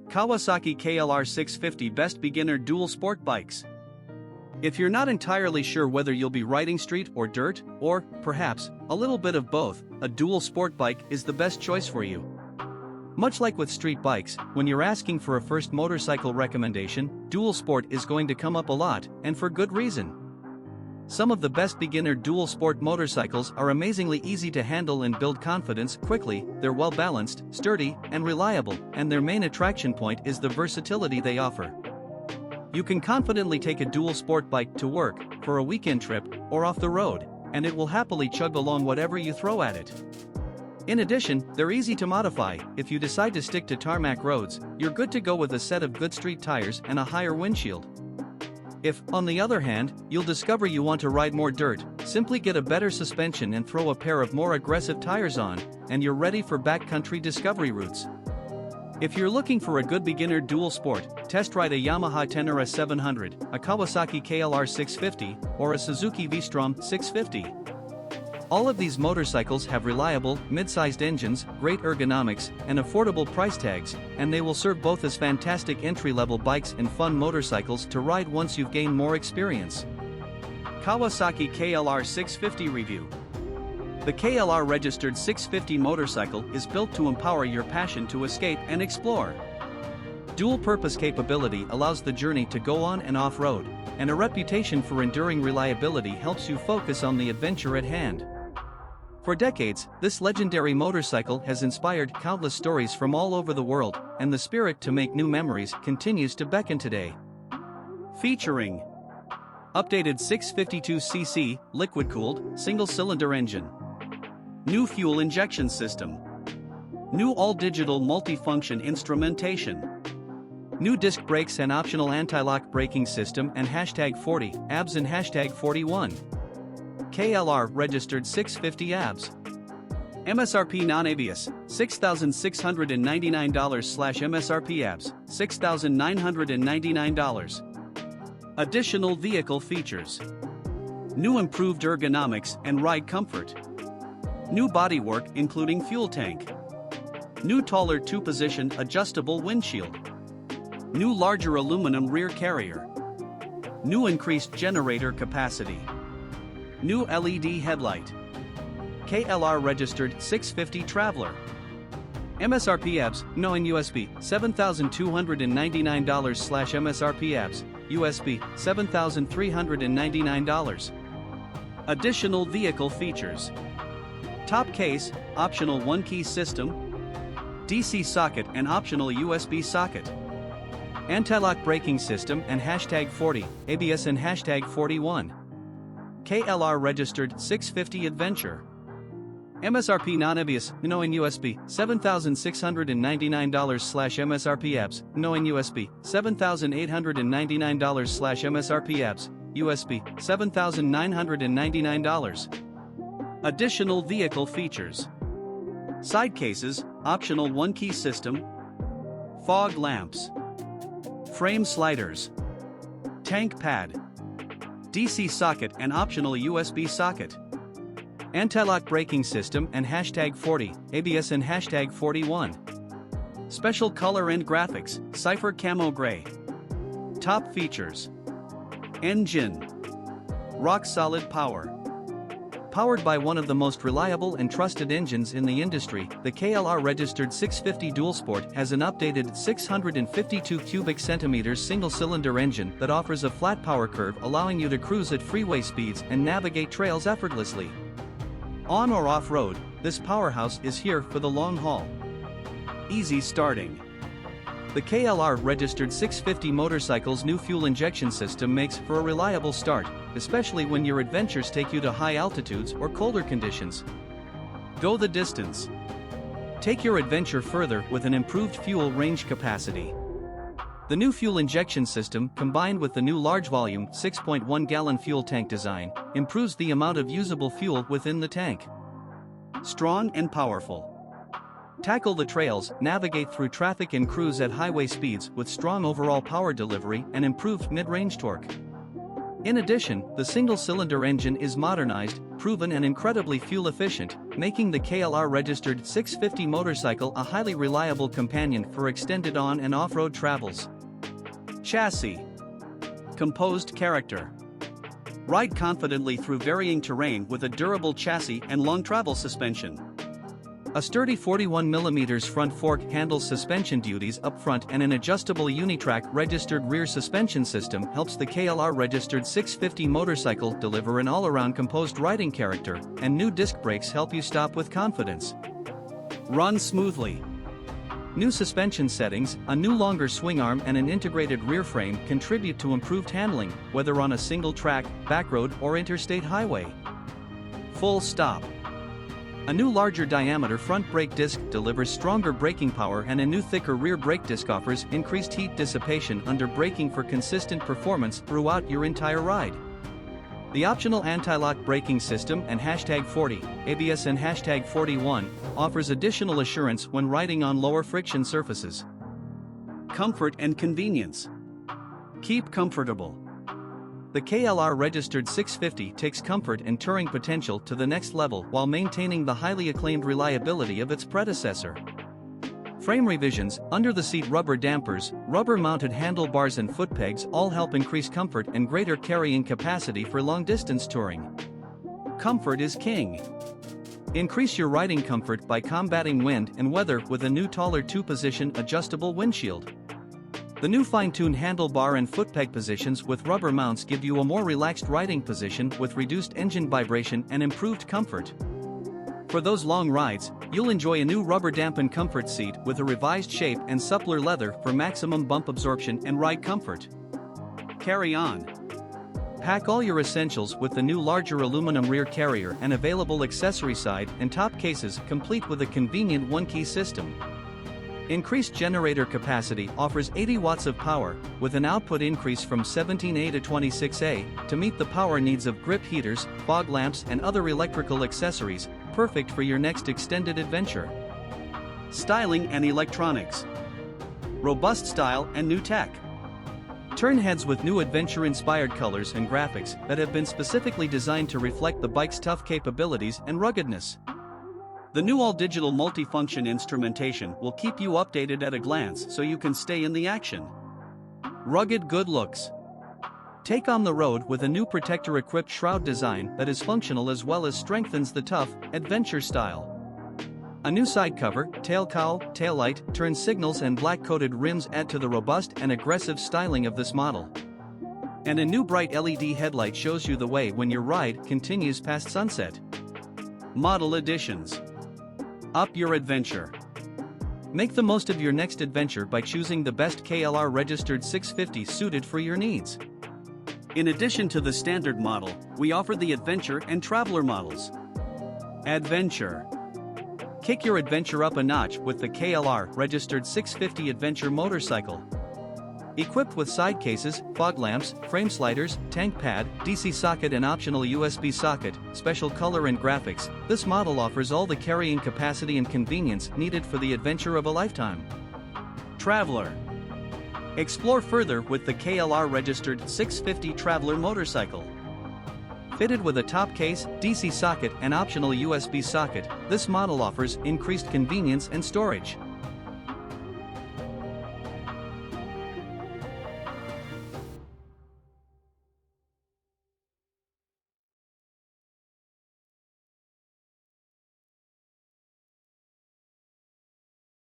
Kawasaki KLR650 Best Beginner Dual Sport Bikes. If you're not entirely sure whether you'll be riding street or dirt, or, perhaps, a little bit of both, a dual sport bike is the best choice for you. Much like with street bikes, when you're asking for a first motorcycle recommendation, dual sport is going to come up a lot, and for good reason. Some of the best beginner dual sport motorcycles are amazingly easy to handle and build confidence quickly, they're well balanced, sturdy, and reliable, and their main attraction point is the versatility they offer. You can confidently take a dual sport bike to work, for a weekend trip, or off the road, and it will happily chug along whatever you throw at it. In addition, they're easy to modify. If you decide to stick to tarmac roads, you're good to go with a set of good street tires and a higher windshield. If, on the other hand, you'll discover you want to ride more dirt, simply get a better suspension and throw a pair of more aggressive tires on, and you're ready for backcountry discovery routes. If you're looking for a good beginner dual sport, test ride a Yamaha Tenere 700, a Kawasaki KLR650, or a Suzuki V-Strom 650. All of these motorcycles have reliable, mid-sized engines, great ergonomics, and affordable price tags, and they will serve both as fantastic entry-level bikes and fun motorcycles to ride once you've gained more experience. Kawasaki KLR650 Review. The KLR registered 650 motorcycle is built to empower your passion to escape and explore. Dual-purpose capability allows the journey to go on and off-road, and a reputation for enduring reliability helps you focus on the adventure at hand. For decades, this legendary motorcycle has inspired countless stories from all over the world, and the spirit to make new memories continues to beckon today. Featuring updated 652cc, liquid-cooled, single-cylinder engine. New fuel injection system. New all-digital multi-function instrumentation. New disc brakes and optional anti-lock braking system and #40 ABS and #41. KLR registered 650 ABS. MSRP non-ABS, $6,699/MSRP ABS, $6,999. Additional vehicle features. New improved ergonomics and ride comfort. New bodywork including fuel tank. New taller 2-position adjustable windshield. New larger aluminum rear carrier. New increased generator capacity. New LED headlight. KLR registered 650 Traveler. MSRP ABS, no in USB, $7,299/MSRP ABS, USB, $7,399. Additional vehicle features. Top case, optional 1-key system. DC socket and optional USB socket. Anti-lock braking system and #40, ABS and #41. KLR registered 650 Adventure. MSRP non-ABS, no in USB, $7,699/MSRP ABS, no in USB, $7,899/MSRP ABS, USB, $7,999. Additional vehicle features. Side cases, optional 1-key system. Fog lamps. Frame sliders. Tank pad. DC socket and optional USB socket. Anti-lock braking system and #40, ABS and #41. Special color and graphics, Cypher Camo Gray. Top features. Engine. Rock solid power. Powered by one of the most reliable and trusted engines in the industry, the KLR registered 650 Dual Sport has an updated 652 cubic centimeters single-cylinder engine that offers a flat power curve allowing you to cruise at freeway speeds and navigate trails effortlessly. On or off-road, this powerhouse is here for the long haul. Easy starting. The KLR registered 650 motorcycle's new fuel injection system makes for a reliable start, especially when your adventures take you to high altitudes or colder conditions. Go the distance. Take your adventure further with an improved fuel range capacity. The new fuel injection system, combined with the new large-volume 6.1-gallon fuel tank design, improves the amount of usable fuel within the tank. Strong and powerful. Tackle the trails, navigate through traffic and cruise at highway speeds with strong overall power delivery and improved mid-range torque. In addition, the single-cylinder engine is modernized, proven and incredibly fuel efficient, making the KLR registered 650 motorcycle a highly reliable companion for extended on- and off-road travels. Chassis. Composed character. Ride confidently through varying terrain with a durable chassis and long travel suspension. A sturdy 41mm front fork handles suspension duties up front, and an adjustable Unitrack registered rear suspension system helps the KLR registered 650 motorcycle deliver an all-around composed riding character, and new disc brakes help you stop with confidence. Run smoothly. New suspension settings, a new longer swing arm and an integrated rear frame contribute to improved handling, whether on a single track, backroad or interstate highway. Full stop. A new larger diameter front brake disc delivers stronger braking power, and a new thicker rear brake disc offers increased heat dissipation under braking for consistent performance throughout your entire ride. The optional anti-lock braking system and #40 ABS and #41 offers additional assurance when riding on lower friction surfaces. Comfort and convenience. Keep comfortable. The KLR registered 650 takes comfort and touring potential to the next level while maintaining the highly acclaimed reliability of its predecessor. Frame revisions, under-the-seat rubber dampers, rubber-mounted handlebars and foot pegs all help increase comfort and greater carrying capacity for long-distance touring. Comfort is king. Increase your riding comfort by combating wind and weather with a new taller 2-position adjustable windshield. The new fine-tuned handlebar and foot peg positions with rubber mounts give you a more relaxed riding position with reduced engine vibration and improved comfort. For those long rides, you'll enjoy a new rubber-dampened comfort seat with a revised shape and suppler leather for maximum bump absorption and ride comfort. Carry on. Pack all your essentials with the new larger aluminum rear carrier and available accessory side and top cases, complete with a convenient one-key system. Increased generator capacity offers 80 watts of power, with an output increase from 17A to 26A, to meet the power needs of grip heaters, fog lamps and other electrical accessories, perfect for your next extended adventure. Styling and electronics. Robust style and new tech. Turn heads with new adventure-inspired colors and graphics that have been specifically designed to reflect the bike's tough capabilities and ruggedness. The new all-digital multifunction instrumentation will keep you updated at a glance so you can stay in the action. Rugged good looks. Take on the road with a new protector-equipped shroud design that is functional as well as strengthens the tough, adventure style. A new side cover, tail cowl, taillight, turn signals and black-coated rims add to the robust and aggressive styling of this model. And a new bright LED headlight shows you the way when your ride continues past sunset. Model additions. Up your adventure. Make the most of your next adventure by choosing the best KLR registered 650 suited for your needs. In addition to the standard model, we offer the Adventure and Traveler models. Adventure. Kick your adventure up a notch with the KLR registered 650 Adventure motorcycle. Equipped with side cases, fog lamps, frame sliders, tank pad, DC socket and optional USB socket, special color and graphics, this model offers all the carrying capacity and convenience needed for the adventure of a lifetime. Traveler. Explore further with the KLR registered 650 Traveler motorcycle. Fitted with a top case, DC socket and optional USB socket, this model offers increased convenience and storage.